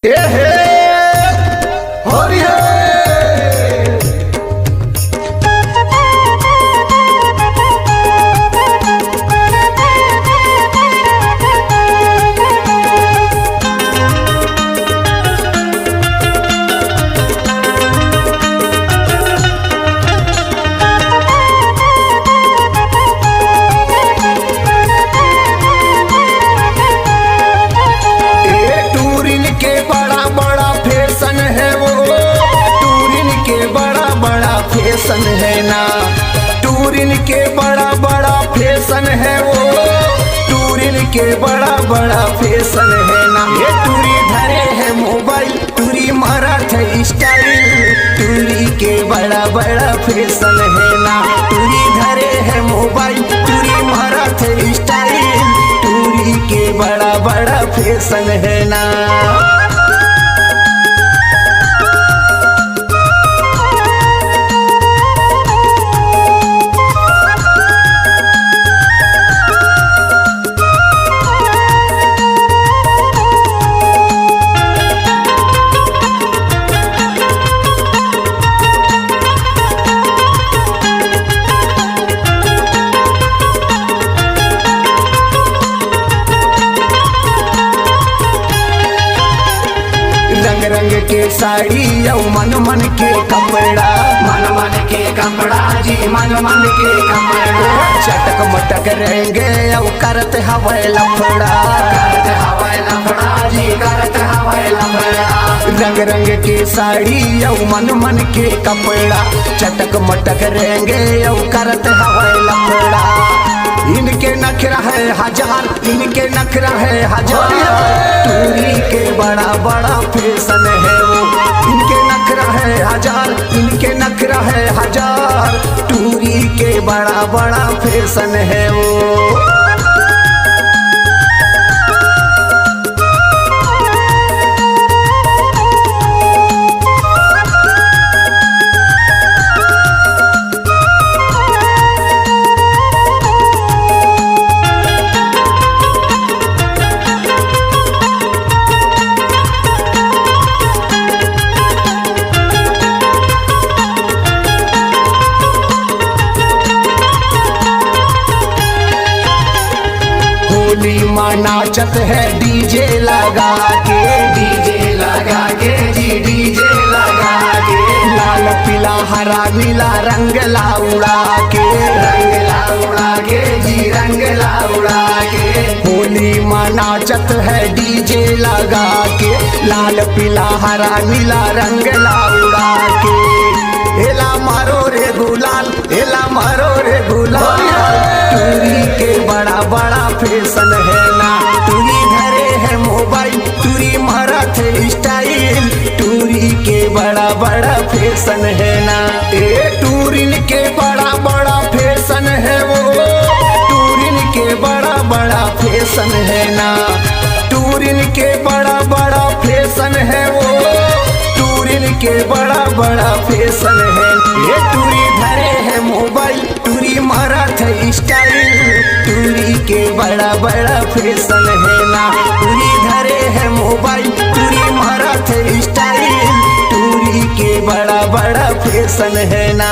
ए हे हरि हे फैशन है ना टूरिन के बड़ा बड़ा फैशन है वो टूरिन के बड़ा बड़ा फैशन है ना ये टूरी धरे है मोबाइल टूरी मराठ स्टाइल टूरी के बड़ा बड़ा फैशन है ना टूरी धरे है मोबाइल टूरी मराठ स्टाइल टूरी के बड़ा बड़ा फैशन है ना। रंग रंग के साड़ी मन मन के कपड़ा जी मन मन के कपड़ा चटक मटक रहेंगे करत हवाई लफड़ा जी करत हवाई लफड़ा रंग रंग के साड़ी मन मन के कपड़ा चटक मटक रहेंगे करत हवाई लफड़ा इनके नखरा है हजार इनके नखरा है हजार टूरी के बड़ा बड़ा फैशन है वो इनके नखरा है हजार इनके नखरा है हजार टूरी के बड़ा बड़ा फैशन है वो। होली माँ नाचत है डीजे लगा के जी डीजे लगा के लाल पीला हरा नीला रंग लाउड़ा के जी रंग लाउड़ा के होली माँ नाचत है डीजे लगा के लाल पीला हरा नीला रंग लाउड़ा के एला मारो रे गुलाल एला मारो रे गुलाल टूरी के बड़ा बड़ा फैशन है ना टूरी धरे है मोबाइल टूरी मराठ स्टाइल टूरी के बड़ा बड़ा फैशन है ना ए टूरिन के बड़ा बड़ा फैशन है वो टूरिन के बड़ा बड़ा फैशन है ना टूरिन के बड़ा बड़ा फैशन है वो टूरिन के बड़ा बड़ा फैशन है ये टूरी धरे है मोबाइल टूरी मराठ स्टाइल टूरी के बड़ा बड़ा फैशन है ना टूरी धरे है मोबाइल टूरी मराठ स्टाइल टूरी के बड़ा बड़ा फैशन है ना।